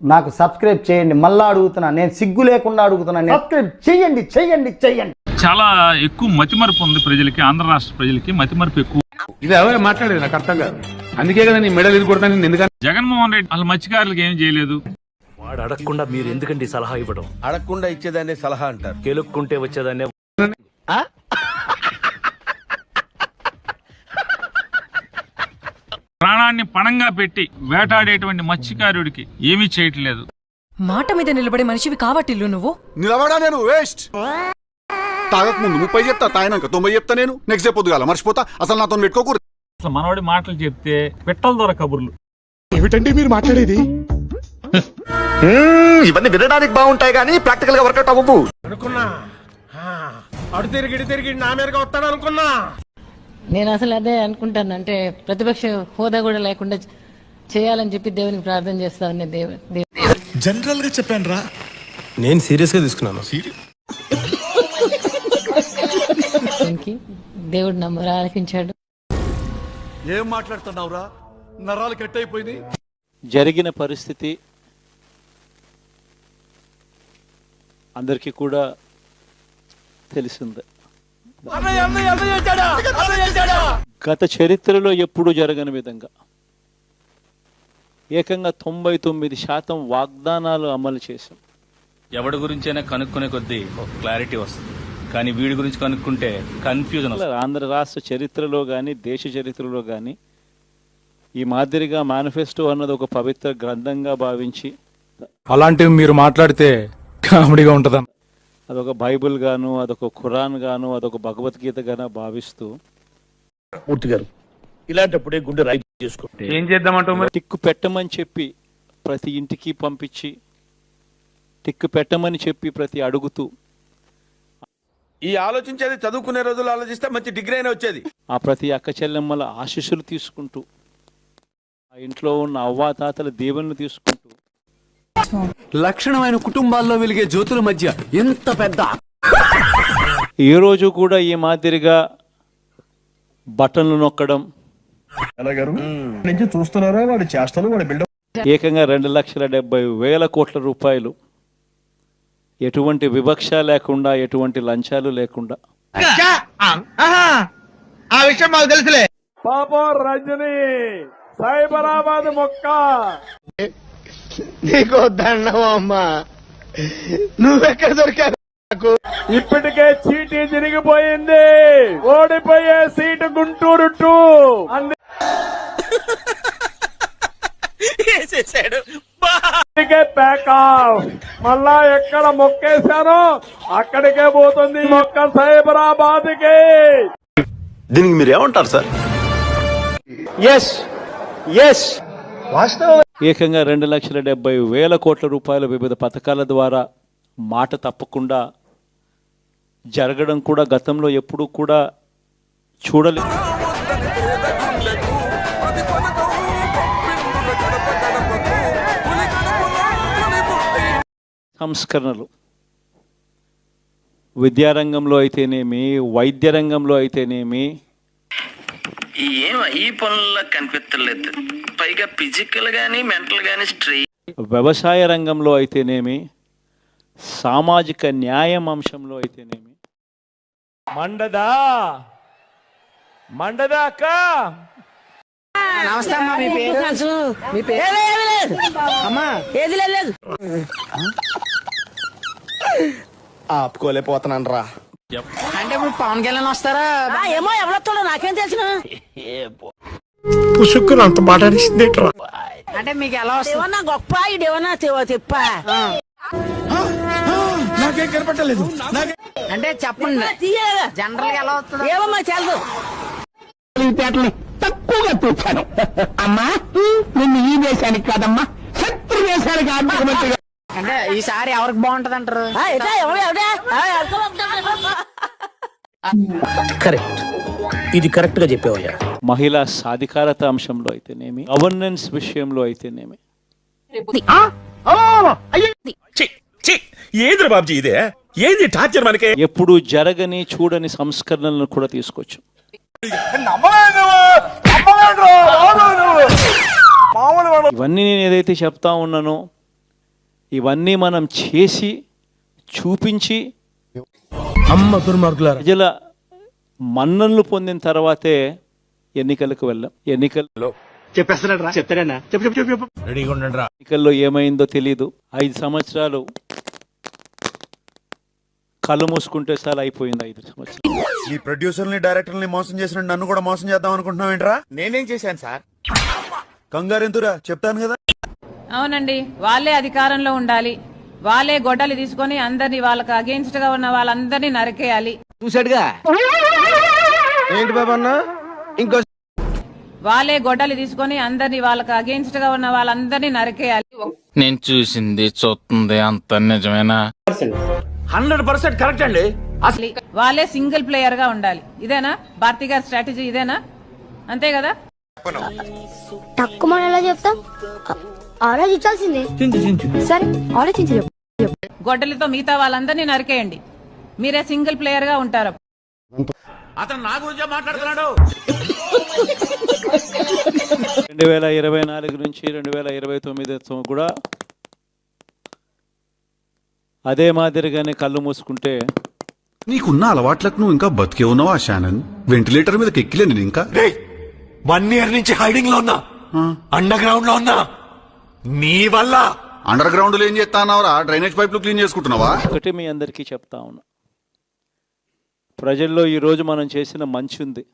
నాకు సబ్స్క్రైబ్ చేయండి. మళ్ళా అడుగుతున్నా, నేను సిగ్గు లేకుండా అడుగుతున్నా, సబ్స్క్రైబ్ చేయండి చేయండి చేయండి. చాలా ఎక్కువ మతిమరుపు ఉంది ప్రజలకి, ఆంధ్ర రాష్ట్ర ప్రజలకి మతిమరుపు ఎక్కువ. ఇది ఎవరు మాట్లాడేది నాకు అర్థం కాదు. అందుకే కదా నీ మెడలు ఇది కొడతాను. ఎందుకంటే జగన్మోహన్ రెడ్డి వాళ్ళ మత్స్యకారులకు ఏం చేయలేదు. వాడు అడగకుండా మీరు ఎందుకండి సలహా ఇవ్వడం? అడగకుండా ఇచ్చేదాన్ని సలహా అంటారు. కెలుక్కుంటే వచ్చేదాన్ని. ప్రాణాన్ని పణంగా పెట్టి వేటాడేటువంటి మత్స్యకారుడికి ఏమీ చేయట్లేదు. మాట మీద నిలబడే మనిషివి కావట్టిల్లు నువ్వు. నిలబడా నేను వేస్ట్. తాగక ముందు 30 చెప్తా, తాగినాక 90 చెప్తా. నేను నెక్స్ట్ డే పొద్దుగాల మర్చిపోతా. అసలు నాతో పెట్టుకోకూడదు. అసలు మనవాడి మాటలు చెప్తే పెట్టల ద్వారా కబుర్లు. ఏమిటండి మీరు మాట్లాడేది? ఇవన్నీ వినడానికి బాగుంటాయి కానీ ప్రాక్టికల్ గా వర్కౌట్ అవ్వవు అనుకున్నా. అడు తిరిగి నా మీదగా వస్తాను అనుకున్నా. నేను అసలు అదే అనుకుంటాను. అంటే ప్రతిపక్ష హోదా కూడా లేకుండా చేయాలని చెప్పి దేవునికి ప్రార్థన చేస్తా ఉన్నా. జనరల్ గా చెప్పాను రా. నేను సీరియస్ గా తీసుకున్నాను. దేవుడు నా మొర ఆలకించాడు. ఏం మాట్లాడుతున్నావురా? నరాలు కట్ అయిపోయింది. జరిగిన పరిస్థితి అందరికీ కూడా తెలిసిందే. గత చరిత్రలో ఎప్పుడూ జరగని విధంగా ఏకంగా 99% వాగ్దానాలు అమలు చేశాం. ఎవడి గురించైనా కనుక్కునే కొద్దీ ఒక క్లారిటీ వస్తుంది, కానీ వీడి గురించి కనుక్కుంటే కన్ఫ్యూజన్ వస్తుంది. ఆంధ్ర రాష్ట్ర చరిత్రలో కానీ దేశ చరిత్రలో కానీ ఈ మాదిరిగా మేనిఫెస్టో అన్నది ఒక పవిత్ర గ్రంథంగా భావించి, అలాంటివి మీరు మాట్లాడితే కామెడీగా ఉంటుందా? అదొక బైబిల్ గాను, అదొక ఖురాన్ గాను, అదొక భగవద్గీత గాను భావిస్తూ మూర్తి గారు ఇలాంటప్పుడే గుండె రాయి చేసుకో. ఏం చేద్దామంటావు? టిక్కు పెట్టమని చెప్పి ప్రతి ఇంటికి పంపించి, టిక్కు పెట్టమని చెప్పి ప్రతి అడుగుతూ, ఈ ఆలోచించేది చదువుకునే రోజులు ఆలోచిస్తే మంచి డిగ్రీ అయినా వచ్చేది. ఆ ప్రతి అక్క చెల్లెమ్మల ఆశీస్సులు తీసుకుంటూ, ఆ ఇంట్లో ఉన్న అవ్వాతాతల దీవెనలు తీసుకుంటూ, లక్షణమైన కుటుంబాల్లో వెలిగే జ్యోతుల మధ్య ఎంత పెద్ద ఏ రోజు కూడా ఈ మాదిరిగా బటన్లు నొక్కడం, చూస్తున్నారా వాడు చేష్టలు, వాడు బిల్డప్. ఏకంగా 2,70,000 కోట్ల రూపాయలు ఎటువంటి వివక్ష లేకుండా, ఎటువంటి లంచాలు లేకుండా. ఆ విషయం మాకు తెలుసులే. పాపం రజని సైబరాబాద్ మొక్క. నీకు దండం అమ్మా. నువ్వెక్కడ దొరికావు? ఇప్పటికే చీటీ తిరిగిపోయింది. ఓడిపోయే సీటు గుంటూరు 2. అందుకే ప్యాక్ ఆఫ్. మళ్ళా ఎక్కడ మొక్కేశానో అక్కడికే పోతుంది మొక్క, సైబరాబాద్ కి. దీనికి మీరు ఏమంటారు సార్? ఏకంగా 2,70,000 కోట్ల రూపాయల వివిధ పథకాల ద్వారా మాట తప్పకుండా జరగడం కూడా గతంలో ఎప్పుడూ కూడా చూడలేదు. సంస్కరణలు విద్యారంగంలో అయితేనేమి, వైద్య రంగంలో అయితేనేమి, ఈ పనుల్లో కనిపించలేదు. పైగా ఫిజికల్ గానీ మెంటల్ గానీ వ్యవసాయ రంగంలో అయితేనేమి, సామాజిక న్యాయం అంశంలో అయితేనేమి. మండదా అక్క. నమస్తే అమ్మా. మీ పేరు అమ్మా? ఏది లేదు. ఆపుకోలేకపోతున్నాను రా. అంటే ఇప్పుడు పవన్ కళ్యాణ్ వస్తారా? ఏమో, ఎవరొస్తాడో నాకేం తెలిసిన. పుసుక్కులు అంత మాట అనిసింది. అంటే మీకు ఎలా వస్తుంది? గొప్ప ఇదేమన్నా తెప్ప. నాకేం కనపట్టలేదు. అంటే చెప్పండి, జనరల్ గా ఎలా వస్తుంది? ఏమో మాకు తెలుసు. తక్కువగా చూశాను అమ్మా. నిన్ను ఈ దేశానికి కాదమ్మా, శత్రు దేశానికి ఆర్థిక మంత్రిగా. అంటే ఈసారి ఎవరికి బాగుంటది అంటారు? కరెక్ట్, ఇది కరెక్ట్ గా చెప్పావయ్యా. మహిళా సాధికారత అంశంలో అయితేనేమి, గవర్నెన్స్ విషయంలో అయితేనేమి. ఏంద్ర బాబుజీ ఇదే? ఏంది టార్చర్ మనకే? ఎప్పుడు జరగని చూడని సంస్కరణలను కూడా తీసుకొచ్చు. ఇవన్నీ నేను ఏదైతే చెప్తా ఉన్నానో ఇవన్నీ మనం చేసి చూపించి ప్రజల మన్ననలు పొందిన తర్వాతే ఎన్నికలకు వెళ్ళాం. ఎన్నికల్లో ఏమైందో తెలీదు. 5 సంవత్సరాలు కళ్ళు మూసుకుంటే సార్ అయిపోయింది. 5 సంవత్సరాలు ఈ ప్రొడ్యూసర్ని డైరెక్టర్ని మోసం చేసిన నన్ను కూడా మోసం చేద్దాం అనుకుంటున్నావు ఏంట్రా? నేనేం చేశాను సార్? కంగారెంతురా చెప్తాను కదా. అవునండి, వాళ్ళే అధికారంలో ఉండాలి, వాళ్ళే గొడ్డలి తీసుకొని అందరినీ వాళ్ళకి అగేన్స్ట్ గా ఉన్న వాళ్ళందరినీ నరికేయాలి. చూసాడుగా ఏంటి బాబా అన్న? ఇంకో వాళ్ళే గొడ్డలి తీసుకొని అందరినీ వాళ్ళకి అగేన్స్ట్ గా ఉన్న వాళ్ళందరినీ నరికేయాలి. నేను చూసింది చూస్తుంది అంత నిజమేనా? 100% కరెక్ట్ అండి. వాళ్ళే సింగిల్ ప్లేయర్ గా ఉండాలి. ఇదేనా భారతి గారి స్ట్రాటజీ? ఇదేనా? అంతే కదా. తక్కువ ఎలా చెప్తాం, ఆలోచించాల్సిందే. సరే ఆలోచించి చెప్పు. గొడ్డలితో మిగతా వాళ్ళందరినీ నరికేయండి, మీరే సింగిల్ ప్లేయర్ గా ఉంటారు. అతను నా గురించే మాట్లాడుతున్నాడు. 2024 నుంచి 2029 కూడా అదే మాదిరిగానే కళ్ళు మూసుకుంటే నీకున్న అలవాట్లకు నువ్వు ఇంకా బతికే ఉన్నావా శానన్? వెంటిలేటర్ మీదకి ఎక్కిలే నేను ఇంకా. 1 ఇయర్ నుంచి హైడింగ్ లో ఉన్నా, అండర్ గ్రౌండ్ లో ఉన్నా, నీ వల్ల. అండర్ గ్రౌండ్ లో ఏం చేస్తానవరా? డ్రైనేజ్ పైపులు క్లీన్ చేసుకుంటున్నావా? ఒకటి మీ అందరికీ చెప్తా ఉన్నా, ప్రజల్లో ఈరోజు మనం చేసిన మంచి ఉంది.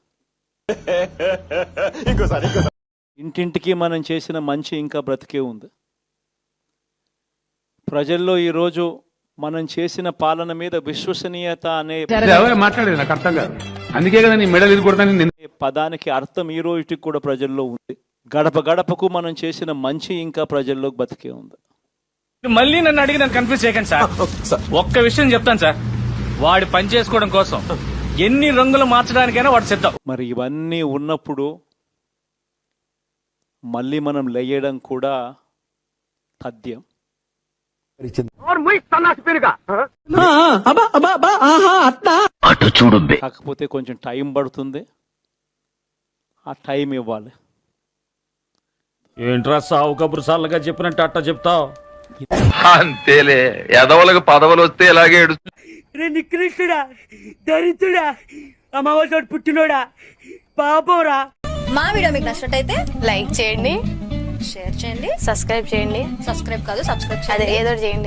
ఇంటింటికి మనం చేసిన మంచి ఇంకా బ్రతికే ఉంది. ప్రజల్లో ఈరోజు మనం చేసిన పాలన మీద విశ్వసనీయత అనే మాట్లాడేది నాకు అర్థం కాదు. అందుకే కదా నీ మెడలు ఇరుకొడతాను. పదానికి అర్థం ఈ రోజుకి కూడా ప్రజల్లో ఉంది. గడప గడపకు మనం చేసిన మంచి ఇంకా ప్రజల్లో బతికే ఉంది. మళ్ళీ నన్ను అడిగి నన్ను కన్ఫ్యూజ్ చేయకండి సార్. ఒక్క విషయం చెప్తాను సార్, వాడి పని చేసుకోవడం కోసం ఎన్ని రంగులు మార్చడానికైనా వాడు సిద్ధం. మరి ఇవన్నీ ఉన్నప్పుడు మళ్ళీ మనం లేయడం కూడా తథ్యం. కాకపోతే కొంచెం టైం పడుతుంది, ఆ టైం ఇవ్వాలి. ఏంట్రా సావు కబురు సార్లుగా చెప్పినట్టు అట్ట చెప్తావు? అంతేలే, ఎదవలకు పదవులు వస్తే ఇలాగే నికృష్టుడా, దరిద్రుడా, అమావాసోడు పుట్టినోడా, పాపంరా. మా వీడియో మీకు నచ్చినట్టయితే లైక్ చేయండి, షేర్ చేయండి, సబ్స్క్రైబ్ చేయండి. సబ్స్క్రైబ్ కాదు, సబ్స్క్రైబ్ చేయండి, ఏదో చేయండి.